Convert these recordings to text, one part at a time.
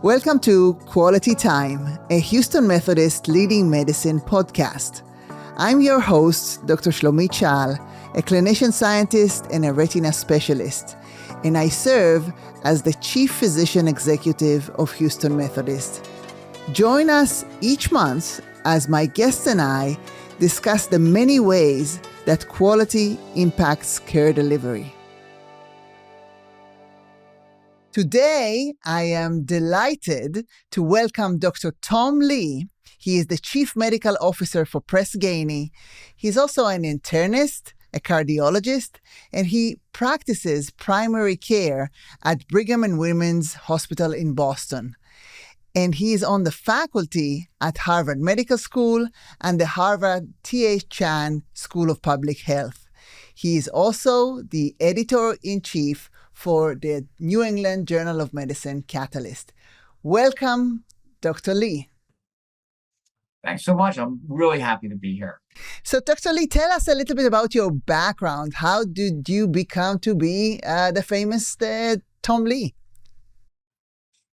Welcome to Quality Time, a Houston Methodist Leading Medicine podcast. I'm your host, Dr. Schaal, a clinician scientist and a retina specialist, and I serve as the Chief Physician Executive of Houston Methodist. Join us each month as my guests and I discuss the many ways that quality impacts care delivery. Today, I am delighted to welcome Dr. Tom Lee. He is the Chief Medical Officer for Press Ganey. He's also an internist, a cardiologist, and he practices primary care at Brigham and Women's Hospital in Boston. And he is on the faculty at Harvard Medical School and the Harvard T.H. Chan School of Public Health. He is also the editor-in-chief for the New England Journal of Medicine Catalyst. Welcome, Dr. Lee. Thanks so much. I'm really happy to be here. So, Dr. Lee, tell us a little bit about your background. How did you become to be the famous Tom Lee?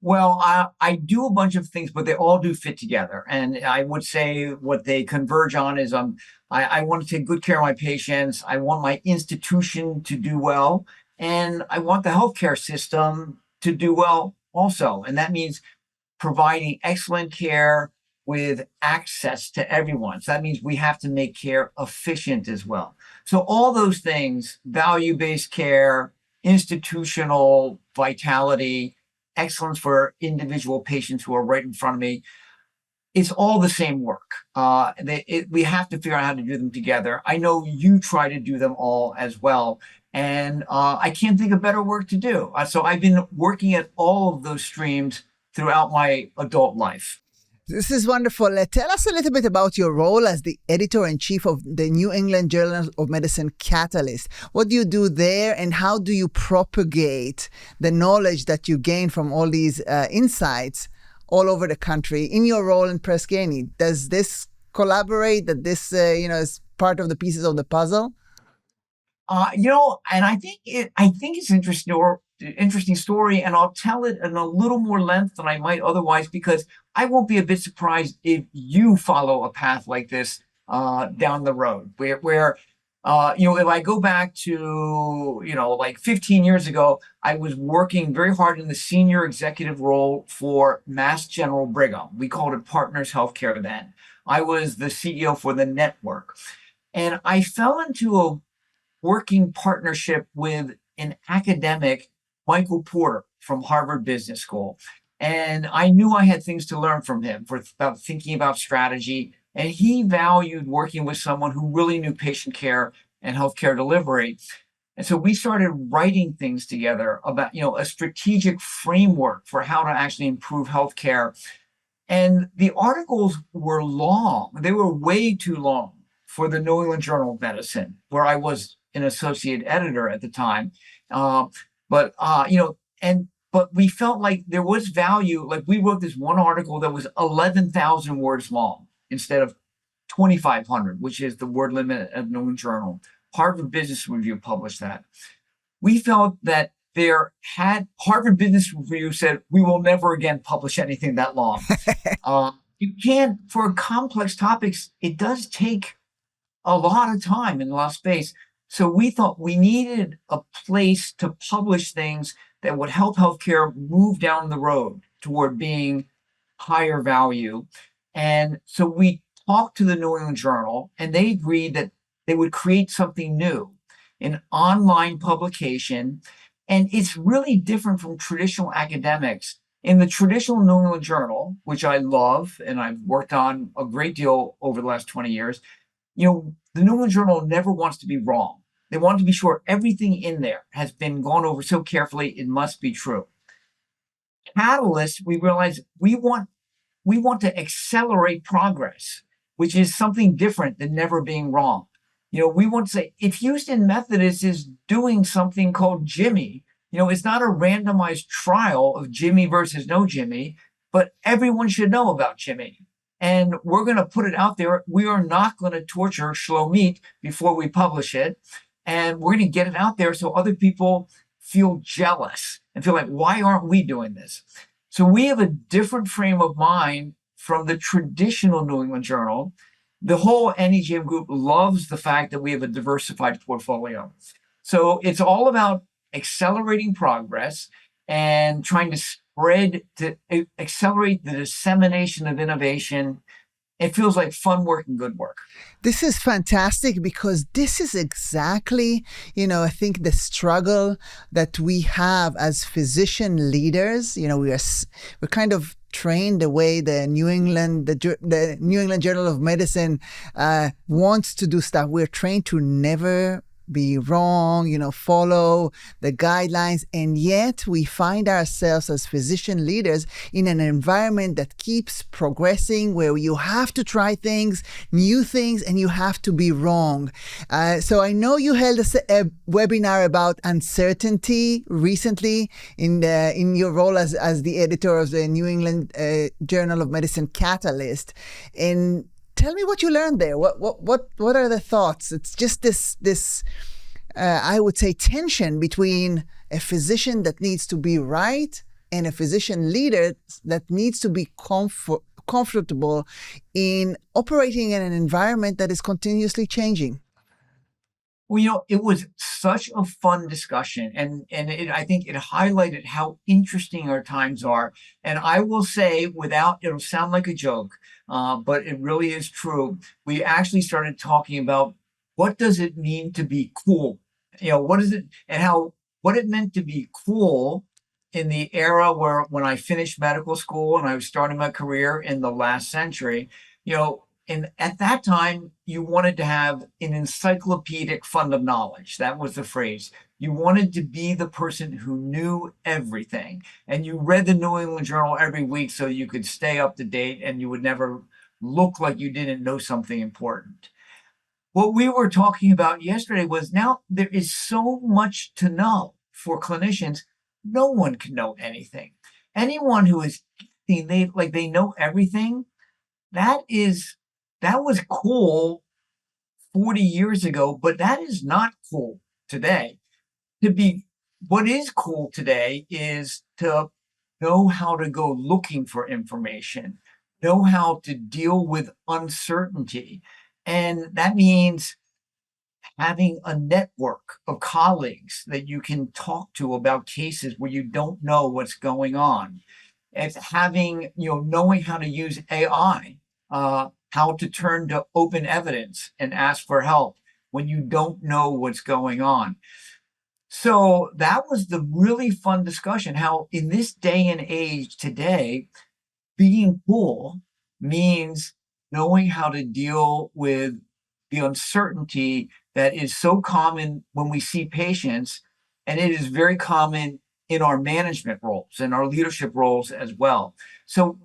Well, I do a bunch of things, but they all do fit together. And I would say what they converge on is I want to take good care of my patients. I want my institution to do well. And I want the healthcare system to do well also. And that means providing excellent care with access to everyone. So that means we have to make care efficient as well. So all those things, value-based care, institutional vitality, excellence for individual patients who are right in front of me, it's all the same work. We have to figure out how to do them together. I know you try to do them all as well. And I can't think of better work to do. So I've been working at all of those streams throughout my adult life. This is wonderful. Tell us a little bit about your role as the editor-in-chief of the New England Journal of Medicine Catalyst. What do you do there, and how do you propagate the knowledge that you gain from all these insights all over the country in your role in Press Ganey? Does this collaborate, that this is part of the pieces of the puzzle? And I think it's interesting story, and I'll tell it in a little more length than I might otherwise, because I won't be a bit surprised if you follow a path like this down the road, where if I go back to, like 15 years ago, I was working very hard in the senior executive role for Mass General Brigham. We called it Partners Healthcare then. I was the CEO for the network. And I fell into a working partnership with an academic, Michael Porter from Harvard Business School. And I knew I had things to learn from him about thinking about strategy. And he valued working with someone who really knew patient care and healthcare delivery. And so we started writing things together about, a strategic framework for how to actually improve healthcare. And the articles were long. They were way too long for the New England Journal of Medicine, where I was an associate editor at the time. But we felt like there was value. Like, we wrote this one article that was 11,000 words long instead of 2,500, which is the word limit at New England Journal. Harvard Business Review published that. We felt that Harvard Business Review said, we will never again publish anything that long. You can't, for complex topics, it does take a lot of time and a lot of space. So we thought we needed a place to publish things that would help healthcare move down the road toward being higher value. And so we talked to the New England Journal, and they agreed that they would create something new, an online publication. And it's really different from traditional academics. In the traditional New England Journal, which I love, and I've worked on a great deal over the last 20 years, the New England Journal never wants to be wrong. They want to be sure everything in there has been gone over so carefully, it must be true. Catalyst, we realized we want to accelerate progress, which is something different than never being wrong. We want to say, if Houston Methodist is doing something called Jimmy, it's not a randomized trial of Jimmy versus no Jimmy, but everyone should know about Jimmy. And we're going to put it out there. We are not going to torture Shlomit before we publish it. And we're going to get it out there so other people feel jealous and feel like, why aren't we doing this? So we have a different frame of mind from the traditional New England Journal. The whole NEJM group loves the fact that we have a diversified portfolio. So it's all about accelerating progress and trying to accelerate the dissemination of innovation. It feels like fun work and good work. This is fantastic because this is exactly, I think the struggle that we have as physician leaders. We're kind of trained the way the New England Journal of Medicine wants to do stuff. We're trained to never be wrong, follow the guidelines. And yet we find ourselves as physician leaders in an environment that keeps progressing, where you have to try things, new things, and you have to be wrong. So I know you held a webinar about uncertainty recently in your role as the editor of the New England Journal of Medicine Catalyst. And tell me what you learned there. What are the thoughts? It's just this I would say tension between a physician that needs to be right and a physician leader that needs to be comfortable in operating in an environment that is continuously changing. Well, it was such a fun discussion, and I think it highlighted how interesting our times are. And I will say, it'll sound like a joke, but it really is true. We actually started talking about what does it mean to be cool? What is it, and what it meant to be cool in the era when I finished medical school and I was starting my career in the last century. And at that time, you wanted to have an encyclopedic fund of knowledge. That was the phrase. You wanted to be the person who knew everything. And you read the New England Journal every week so you could stay up to date and you would never look like you didn't know something important. What we were talking about yesterday was now there is so much to know for clinicians. No one can know anything. Anyone who is they know everything, that was cool 40 years ago, but that is not cool today. What is cool today is to know how to go looking for information, know how to deal with uncertainty. And that means having a network of colleagues that you can talk to about cases where you don't know what's going on. It's having, knowing how to use AI, how to turn to open evidence and ask for help when you don't know what's going on. So that was the really fun discussion, how in this day and age today, being cool means knowing how to deal with the uncertainty that is so common when we see patients, and it is very common in our management roles and our leadership roles as well. So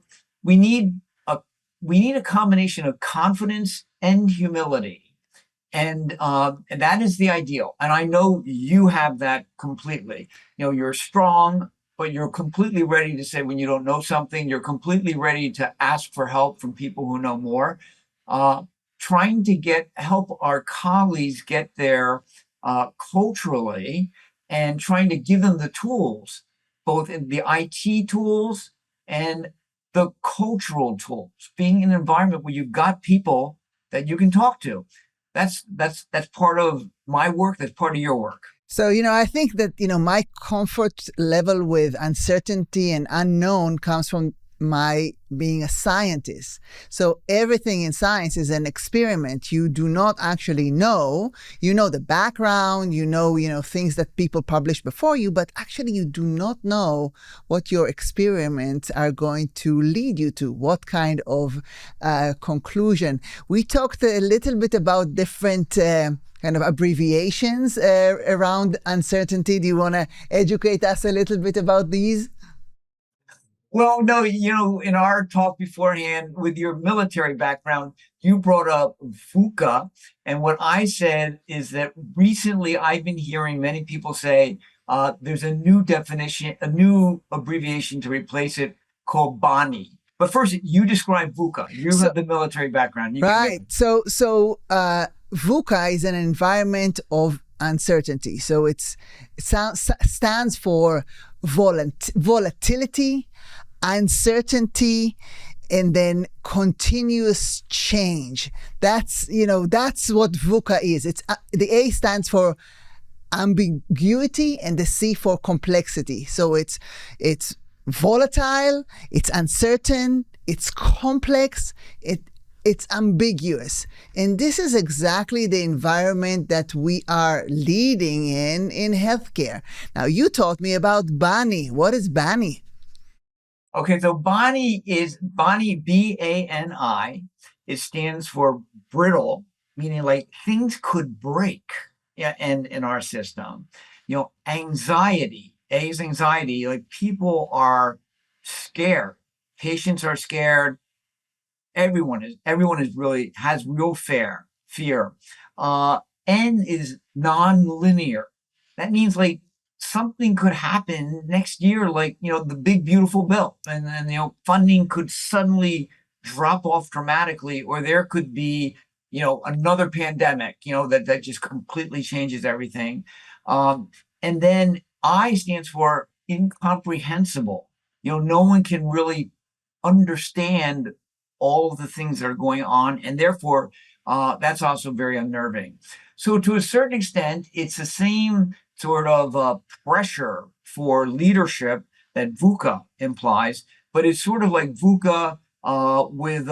we need a combination of confidence and humility. And that is the ideal. And I know you have that completely. You're strong, but you're completely ready to say when you don't know something. You're completely ready to ask for help from people who know more. Trying to help our colleagues get there culturally, and trying to give them the tools, both in the IT tools and the cultural tools, being in an environment where you've got people that you can talk to. That's part of my work. That's part of your work. So, I think that, my comfort level with uncertainty and unknown comes from my being a scientist. So everything in science is an experiment. You do not actually know. You know the background, you know things that people publish before you, but actually you do not know what your experiments are going to lead you to, what kind of conclusion. We talked a little bit about different kind of abbreviations around uncertainty. Do you want to educate us a little bit about these? Well, no, in our talk beforehand, with your military background, you brought up VUCA. And what I said is that recently I've been hearing many people say there's a new definition, a new abbreviation to replace it called BANI. But first, you describe VUCA. You have the military background. Right. So VUCA is an environment of uncertainty. So it stands for volatility, uncertainty, and then continuous change. That's what VUCA is. It's the A stands for ambiguity and the C for complexity. So it's volatile, it's uncertain, it's complex, it's ambiguous. And this is exactly the environment that we are leading in healthcare. Now, you taught me about BANI. What is BANI? Okay, so BANI, BANI. It stands for brittle, meaning like things could break in our system. Anxiety, A is anxiety, like people are scared. Patients are scared. Everyone is really has real fear. N is nonlinear. That means like something could happen next year, like, the big, beautiful bill. And then, funding could suddenly drop off dramatically, or there could be, another pandemic, that just completely changes everything. And then I stands for incomprehensible. No one can really understand all of the things that are going on. And therefore, that's also very unnerving. So to a certain extent, it's the same sort of pressure for leadership that VUCA implies, but it's sort of like VUCA with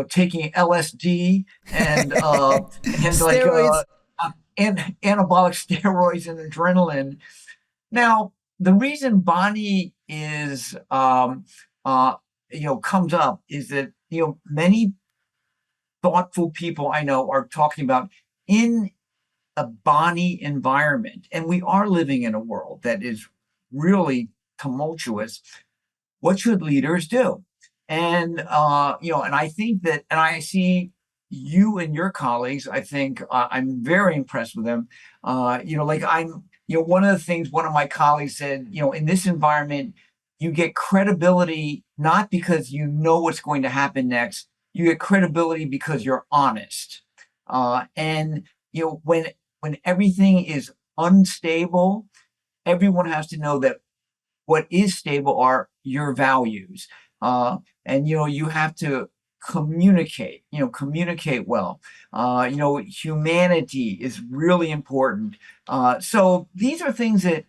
taking LSD and Steroids. and anabolic steroids and adrenaline. Now, the reason BANI is comes up is that many thoughtful people I know are talking about in a BANI environment, and we are living in a world that is really tumultuous. What should leaders do? And and I think that, and I see you and your colleagues. I think I'm very impressed with them. One of the things one of my colleagues said, in this environment, you get credibility not because you know what's going to happen next. You get credibility because you're honest. And when everything is unstable, everyone has to know that what is stable are your values. And you have to communicate well. Humanity is really important. So these are things that,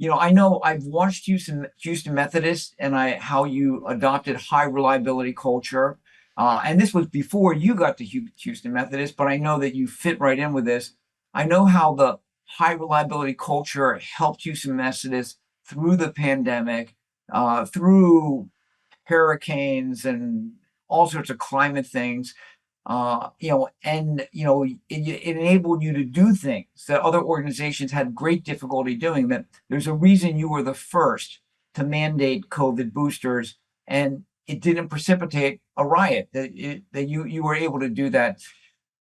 I know I've watched Houston Methodist and how you adopted high reliability culture. And this was before you got to Houston Methodist, but I know that you fit right in with this. I know how the high reliability culture helped Houston Methodist through the pandemic, through hurricanes and all sorts of climate things. It enabled you to do things that other organizations had great difficulty doing. That there's a reason you were the first to mandate COVID boosters, and it didn't precipitate a riot. That you were able to do that.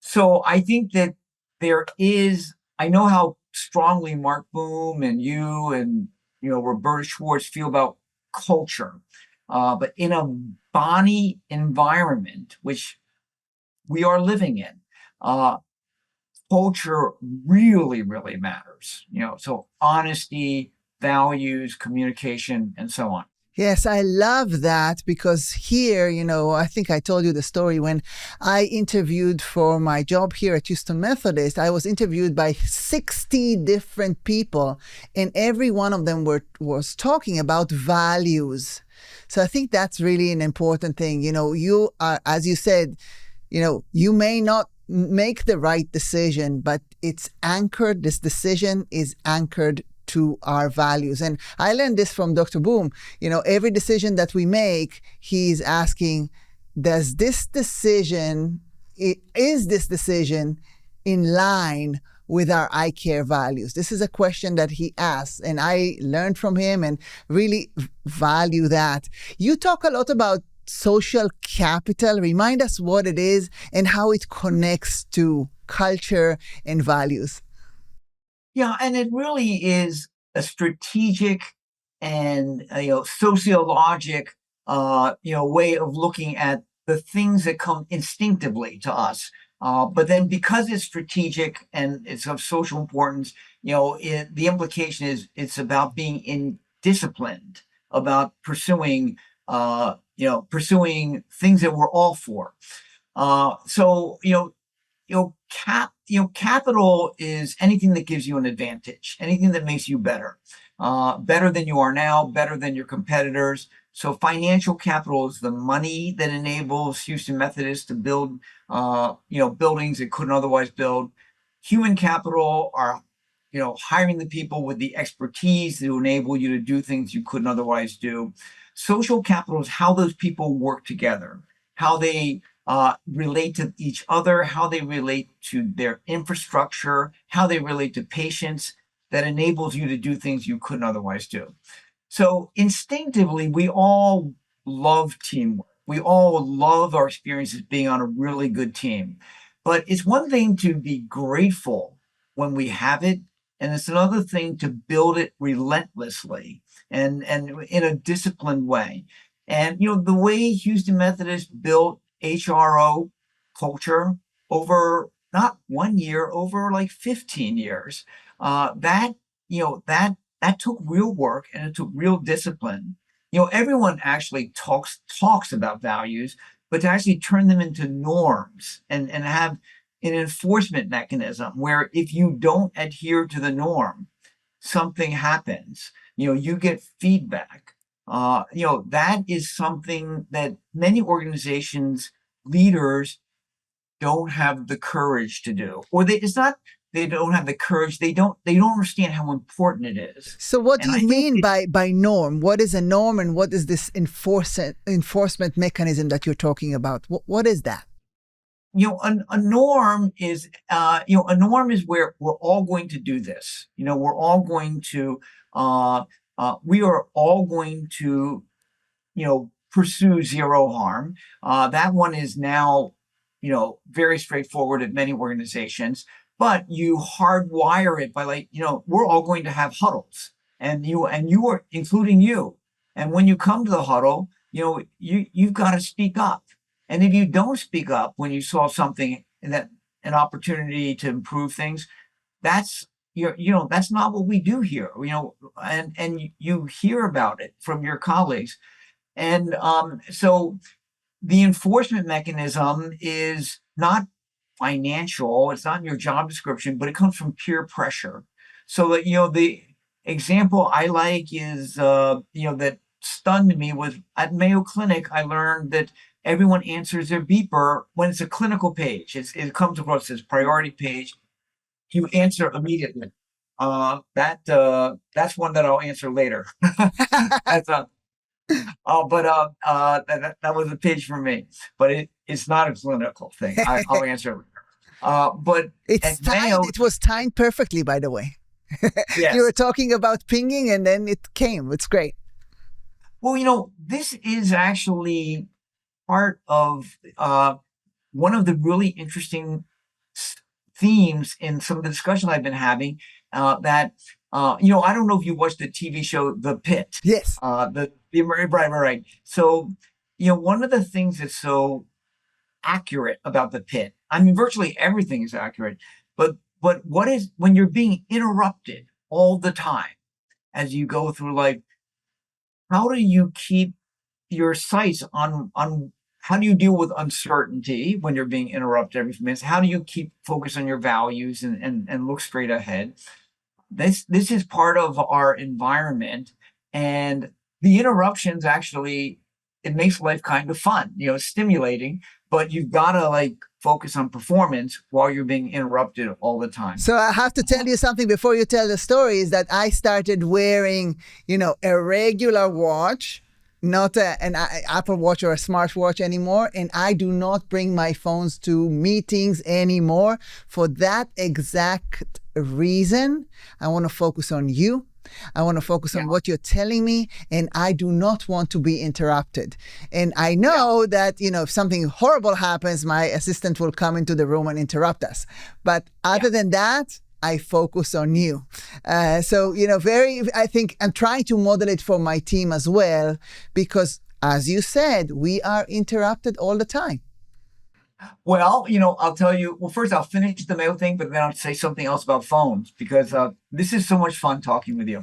So I think that I know how strongly Mark Boom and you and Roberta Schwartz feel about culture, but in a BANI environment, which we are living in, culture really, really matters. So honesty, values, communication, and so on. Yes, I love that, because here, I think I told you the story when I interviewed for my job here at Houston Methodist. I was interviewed by 60 different people, and every one of them was talking about values. So I think that's really an important thing. You are, as you said, you may not make the right decision, but this decision is anchored to our values. And I learned this from Dr. Boom. Every decision that we make, he's asking, is this decision in line with our I care values? This is a question that he asks, and I learned from him and really value that. You talk a lot about social capital. Remind us what it is and how it connects to culture and values. Yeah, and it really is a strategic and sociologic way of looking at the things that come instinctively to us. But then because it's strategic and it's of social importance, the implication is it's about being disciplined. about pursuing things that we're all for. Capital is anything that gives you an advantage, anything that makes you better, better than you are now, better than your competitors. So financial capital is the money that enables Houston Methodist to build, buildings it couldn't otherwise build. Human capital are, hiring the people with the expertise to enable you to do things you couldn't otherwise do. Social capital is how those people work together, how they relate to each other, how they relate to their infrastructure, how they relate to patients, that enables you to do things you couldn't otherwise do. So instinctively, we all love teamwork. We all love our experiences being on a really good team. But it's one thing to be grateful when we have it, and it's another thing to build it relentlessly and in a disciplined way. And, the way Houston Methodist built HRO culture over not 1 year, over like 15 years, that took real work and it took real discipline. Everyone actually talks about values, but to actually turn them into norms and have an enforcement mechanism where if you don't adhere to the norm, something happens. You get feedback. That is something that many organizations, leaders don't have the courage to do, or they don't have the courage. They don't understand how important it is. So what do you mean by norm? What is a norm, and what is this enforcement mechanism that you're talking about? What is that? A norm is where we're all going to do this. We're all going to we are all going to pursue zero harm. That one is now very straightforward at many organizations. But you hardwire it by we're all going to have huddles, and you are including you. And when you come to the huddle, you've got to speak up. And if you don't speak up when you saw something an opportunity to improve things, that's not what we do here. And you hear about it from your colleagues. And so the enforcement mechanism is not financial, it's not in your job description, but it comes from peer pressure. So that the example I like is that stunned me was at Mayo Clinic. I learned that everyone answers their beeper when it's a clinical page. It comes across as priority page. You answer immediately. That's one that I'll answer later. That was a page for me, but it's not a clinical thing. I'll answer later. But it's timed. Mayo, it was timed perfectly, by the way. Yes. You were talking about pinging, and then it came. It's great. Well, this is actually part of one of the really interesting themes in some of the discussion I've been having. That I don't know if you watched the TV show The Pit. Yes. Right. So one of the things that's so accurate about The Pit, I mean, virtually everything is accurate, but what is when you're being interrupted all the time as you go through life, how do you keep your sights on how do you deal with uncertainty when you're being interrupted every few minutes? How do you keep focus on your values and look straight ahead? This is part of our environment, and the interruptions actually, it makes life kind of fun, stimulating, but you've got to focus on performance while you're being interrupted all the time. So I have to tell you something before you tell the story, is that I started wearing, a regular watch, not an Apple Watch or a smartwatch anymore. And I do not bring my phones to meetings anymore for that exact reason. I want to focus on you. I want to focus on what you're telling me, and I do not want to be interrupted. And I know that, if something horrible happens, my assistant will come into the room and interrupt us. But other than that, I focus on you. I think I'm trying to model it for my team as well, because as you said, we are interrupted all the time. Well, I'll tell you. Well, first I'll finish the mail thing, but then I'll say something else about phones because this is so much fun talking with you.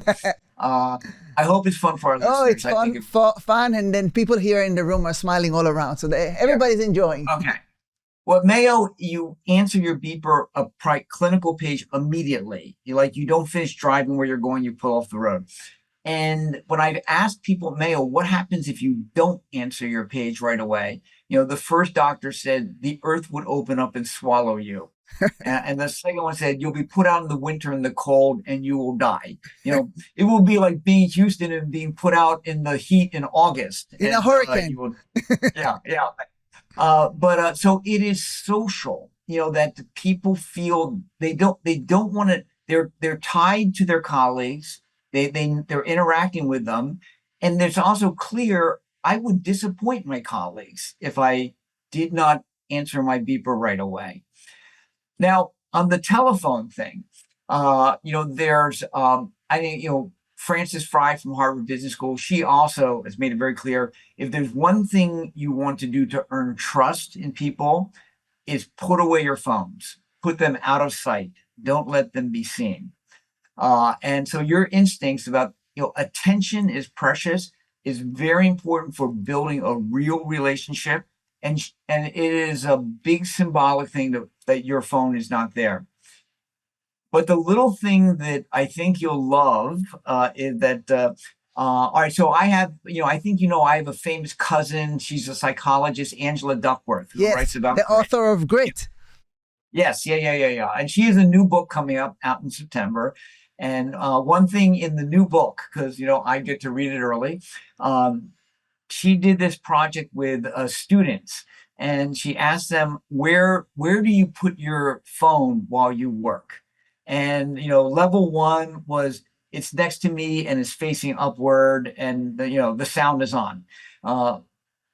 Uh, I hope it's fun for our Oh, it's listeners. I think fun, fun, and then people here in the room are smiling all around, so yeah. everybody's enjoying. Okay. Well, Mayo, you answer your beeper a clinical page immediately. You don't finish driving where you're going, you pull off the road. And when I've asked people at Mayo, what happens if you don't answer your page right away? The first doctor said the earth would open up and swallow you. And the second one said, you'll be put out in the winter in the cold and you will die. It will be like being Houston and being put out in the heat in August. In a hurricane. Yeah, yeah. But so it is social, that the people feel they don't want to, they're tied to their colleagues. They're interacting with them. And it's also clear I would disappoint my colleagues if I did not answer my beeper right away. Now, on the telephone thing, there's, I think, Frances Fry from Harvard Business School, she also has made it very clear, if there's one thing you want to do to earn trust in people, is put away your phones, put them out of sight. Don't let them be seen. And so your instincts about, attention is precious, is very important for building a real relationship. And it is a big symbolic thing that your phone is not there. But the little thing that I think you'll love is that, all right, so I have, I think, I have a famous cousin. She's a psychologist, Angela Duckworth, who writes about the author of Grit. Yes, yeah. And she has a new book coming out in September. And one thing in the new book, because, I get to read it early, she did this project with students. And she asked them, where do you put your phone while you work? And, level one was it's next to me and it's facing upward and, the sound is on.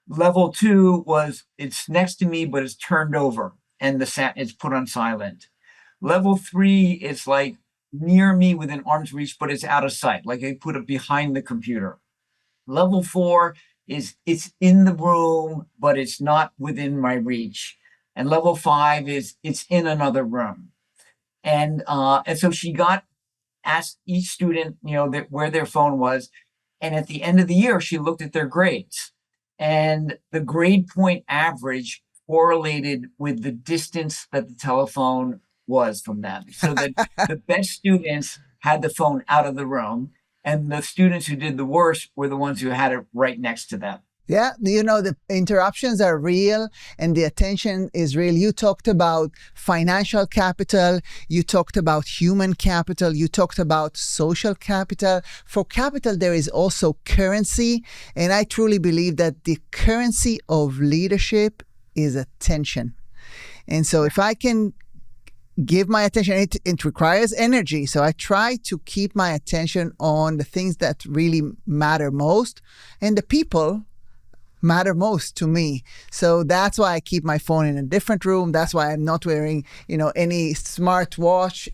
Level two was it's next to me, but it's turned over and it's put on silent. Level three is like near me within arm's reach, but it's out of sight. Like I put it behind the computer. Level four is it's in the room, but it's not within my reach. And level five is it's in another room. And so she asked each student, where their phone was. And at the end of the year, she looked at their grades. And the grade point average correlated with the distance that the telephone was from them. So that the best students had the phone out of the room. And the students who did the worst were the ones who had it right next to them. Yeah, the interruptions are real and the attention is real. You talked about financial capital, you talked about human capital, you talked about social capital. For capital, there is also currency. And I truly believe that the currency of leadership is attention. And so if I can give my attention, it requires energy. So I try to keep my attention on the things that really matter most. And the people matter most to me. So that's why I keep my phone in a different room. That's why I'm not wearing, any smartwatch,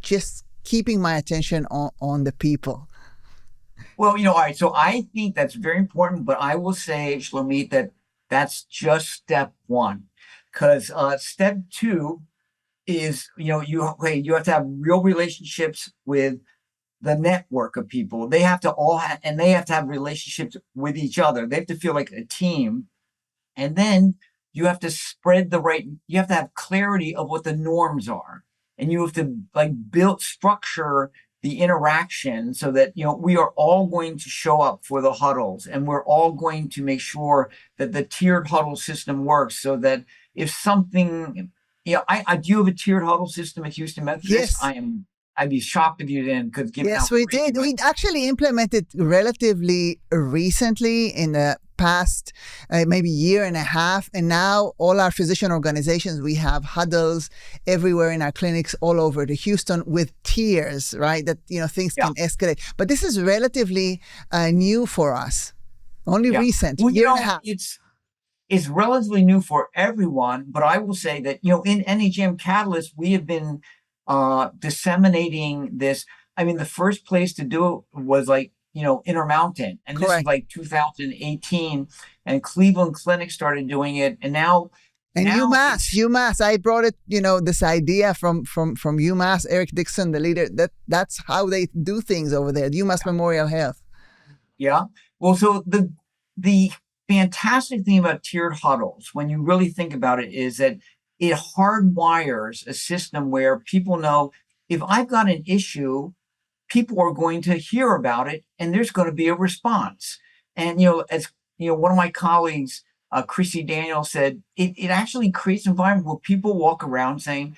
just keeping my attention on the people. Well, all right. So I think that's very important, but I will say, Shlomit, that that's just step one. Because step two is, you have to have real relationships with the network of people. They have to and they have to have relationships with each other. They have to feel like a team. And then you have to you have to have clarity of what the norms are. And you have to structure the interaction so that, we are all going to show up for the huddles and we're all going to make sure that the tiered huddle system works so that if something, do you have a tiered huddle system at Houston Methodist? Yes. I'd be shocked if you didn't. Yes, we did. We actually implemented relatively recently in the past maybe year and a half. And now all our physician organizations, we have huddles everywhere in our clinics all over the Houston with tiers, right? That, things can escalate. But this is relatively new for us. Only recent, year and a half. It's relatively new for everyone. But I will say that, in NEJM Catalyst, we have been disseminating this. I mean, the first place to do it was Intermountain. And this is 2018. And Cleveland Clinic started doing it. And now And Now UMass, it's UMass, I brought it, this idea from UMass, Eric Dixon, the leader, that's how they do things over there, UMass Memorial Health. Yeah. Well, so the fantastic thing about tiered huddles, when you really think about it, is that it hardwires a system where people know if I've got an issue, people are going to hear about it and there's going to be a response. And, as one of my colleagues, Chrissy Daniel, said, it actually creates an environment where people walk around saying,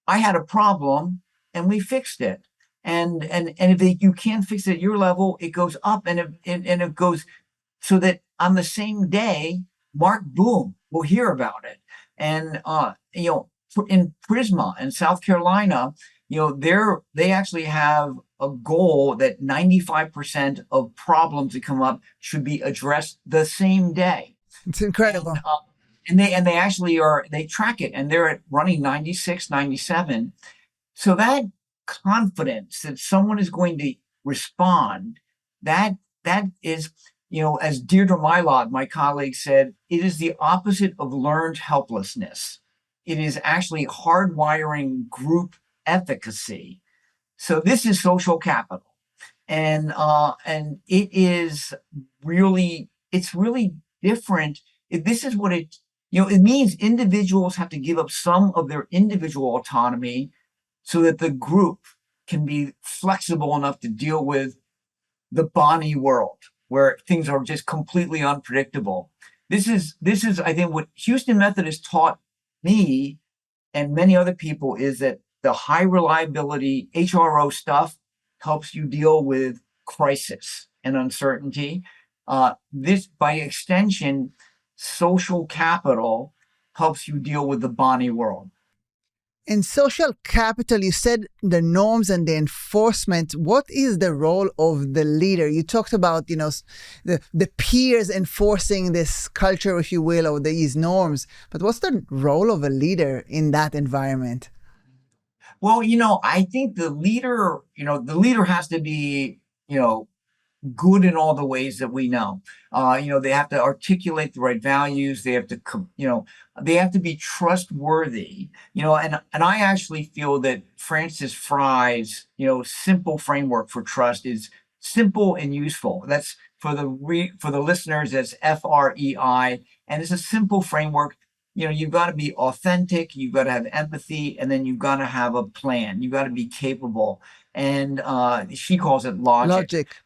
I had a problem and we fixed it. And if you can't fix it at your level, it goes up and it goes so that on the same day, Mark Boom will hear about it. And in Prisma in South Carolina, they actually have a goal that 95% of problems that come up should be addressed the same day. It's incredible. And they actually they track it, and they're at running 96, 97. So that confidence that someone is going to respond, that is, as Deirdre Mylod, my colleague, said, it is the opposite of learned helplessness. It is actually hardwiring group efficacy. So this is social capital, and it's really different. This is what it means. Individuals have to give up some of their individual autonomy so that the group can be flexible enough to deal with the BANI world, where things are just completely unpredictable. This is, I think, what Houston Methodist taught me and many other people, is that the high reliability HRO stuff helps you deal with crisis and uncertainty. This, by extension, social capital helps you deal with the BANI world. In social capital, you said the norms and the enforcement. What is the role of the leader? You talked about, the peers enforcing this culture, if you will, or these norms. But what's the role of a leader in that environment? Well, I think the leader has to be, good in all the ways that we know. They have to articulate the right values. They have to, they have to be trustworthy. And I actually feel that Francis Fry's, simple framework for trust is simple and useful. That's for the listeners. That's FREI, and it's a simple framework. You've got to be authentic. You've got to have empathy, and then you've got to have a plan. You've got to be capable, and she calls it logic.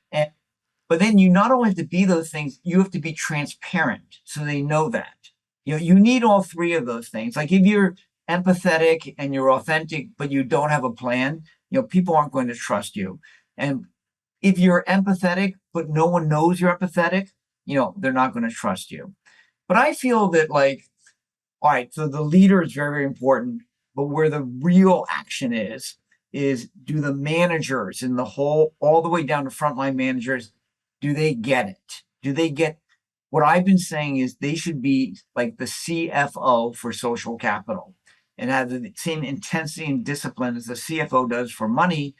But then you not only have to be those things, you have to be transparent so they know that. You need all three of those things. Like if you're empathetic and you're authentic, but you don't have a plan, people aren't going to trust you. And if you're empathetic, but no one knows you're empathetic, they're not going to trust you. But I feel that, all right, so the leader is very, very important, but where the real action is do the managers and all the way down to frontline managers, do they get it? Do they get what I've been saying is they should be like the CFO for social capital and have the same intensity and discipline as the CFO does for money,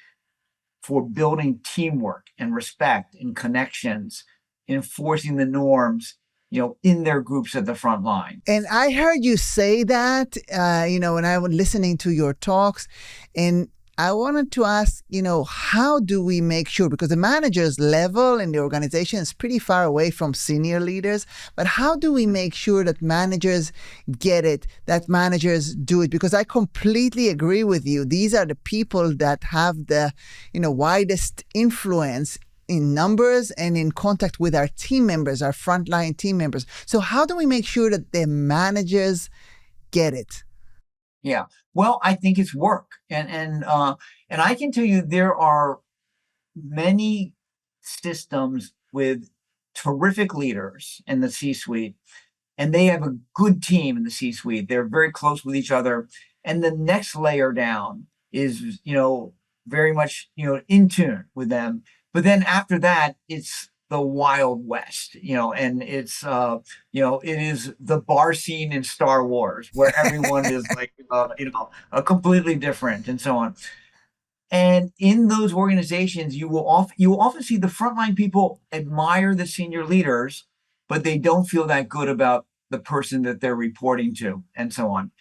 for building teamwork and respect and connections, enforcing the norms, in their groups at the front line. And I heard you say that, when I was listening to your talks, and I wanted to ask, how do we make sure, because the manager's level in the organization is pretty far away from senior leaders, but how do we make sure that managers get it, that managers do it? Because I completely agree with you. These are the people that have the, widest influence in numbers and in contact with our team members, our frontline team members. So how do we make sure that the managers get it? Yeah, well, I think it's work, and I can tell you there are many systems with terrific leaders in the C-suite, and they have a good team in the C-suite. They're very close with each other, and the next layer down is very much in tune with them. But then after that, it's the Wild West, and it's, it is the bar scene in Star Wars where everyone is like, a completely different and so on. And in those organizations, you will often see the frontline people admire the senior leaders, but they don't feel that good about the person that they're reporting to, and so on.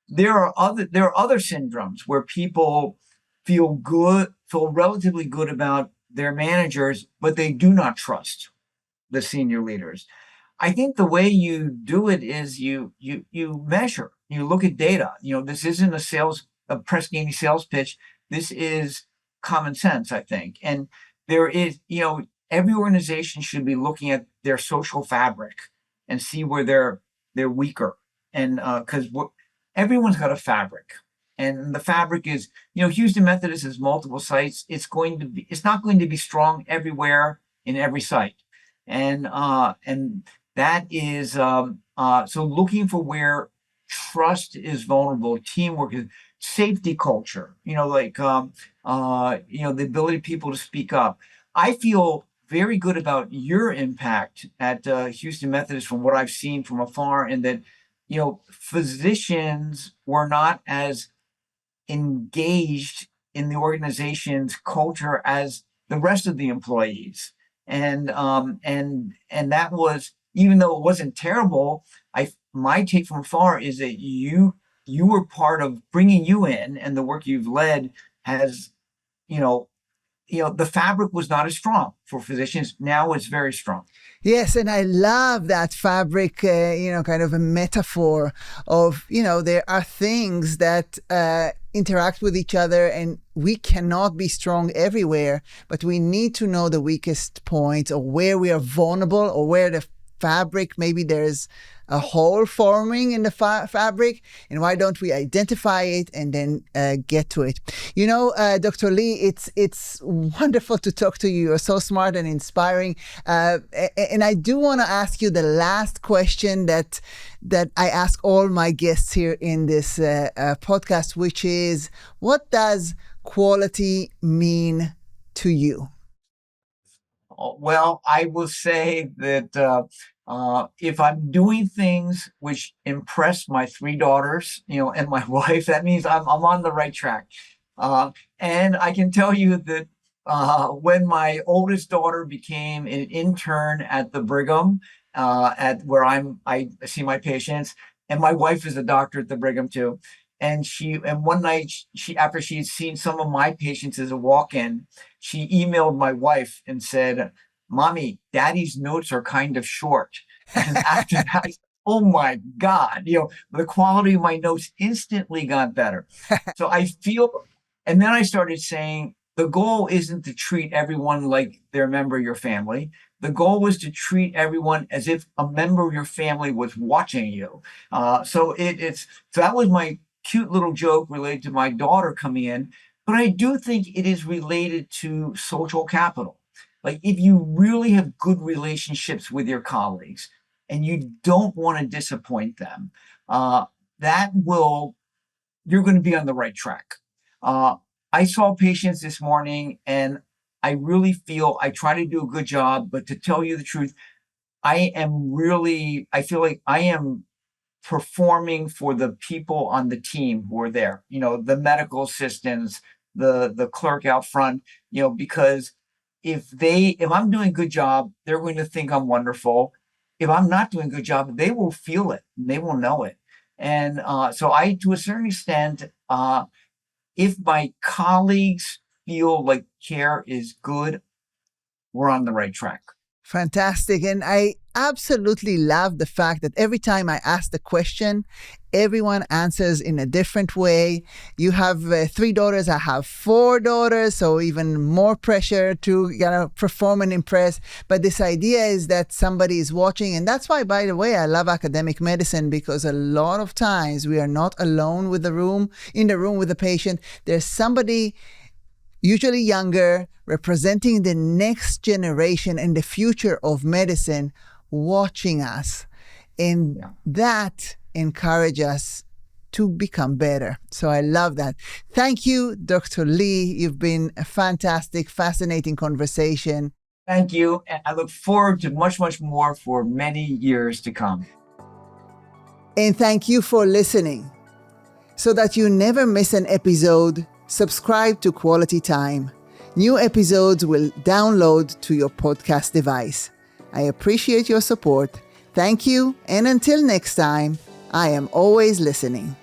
There are other syndromes where people feel relatively good about their managers, but they do not trust the senior leaders. I think the way you do it is you measure, you look at data. This isn't a Press Ganey sales pitch. This is common sense, I think. And there is, every organization should be looking at their social fabric and see where they're weaker. And because everyone's got a fabric, and the fabric is, Houston Methodist has multiple sites. It's not going to be strong everywhere in every site. And that is so looking for where trust is vulnerable, teamwork is, safety culture, the ability of people to speak up. I feel very good about your impact at Houston Methodist from what I've seen from afar, and that, physicians were not as engaged in the organization's culture as the rest of the employees. And that was, even though it wasn't terrible, my take from afar is that you were part of bringing you in, and the work you've led has, the fabric was not as strong for physicians. Now it's very strong. Yes, and I love that fabric, kind of a metaphor of, there are things that interact with each other, and we cannot be strong everywhere, but we need to know the weakest points, or where we are vulnerable, or where the fabric, maybe there's a hole forming in the fabric, and why don't we identify it and then get to it? Dr. Lee, it's wonderful to talk to you. You're so smart and inspiring. And I do want to ask you the last question that I ask all my guests here in this podcast, which is, what does quality mean to you? Well, I will say that if I'm doing things which impress my 3 daughters, and my wife, that means I'm on the right track. And I can tell you that when my oldest daughter became an intern at the Brigham, at where I see my patients, and my wife is a doctor at the Brigham too. And one night, after she had seen some of my patients as a walk-in, she emailed my wife and said, "Mommy, Daddy's notes are kind of short." And after that, oh my God, the quality of my notes instantly got better. So and then I started saying, the goal isn't to treat everyone like they're a member of your family. The goal was to treat everyone as if a member of your family was watching you. So that was my cute little joke related to my daughter coming in, but I do think it is related to social capital. Like, if you really have good relationships with your colleagues and you don't want to disappoint them, you're going to be on the right track. I saw patients this morning, and I really feel I try to do a good job, but to tell you the truth, I feel like I am performing for the people on the team who are there, the medical assistants, the clerk out front, because if I'm doing a good job, they're going to think I'm wonderful. If I'm not doing a good job, they will feel it, and they will know it. And so to a certain extent, if my colleagues feel like care is good, we're on the right track. Fantastic. And I absolutely love the fact that every time I ask the question, everyone answers in a different way. You have 3 daughters, I have 4 daughters, so even more pressure to perform and impress. But this idea is that somebody is watching. And that's why, by the way, I love academic medicine, because a lot of times we are not alone in the room with the patient. There's somebody, usually younger, representing the next generation and the future of medicine, watching us. And that encourages us to become better. So I love that. Thank you, Dr. Lee. You've been a fantastic, fascinating conversation. Thank you. And I look forward to much, much more for many years to come. And thank you for listening. So that you never miss an episode, subscribe to Quality Time. New episodes will download to your podcast device. I appreciate your support. Thank you, and until next time, I am always listening.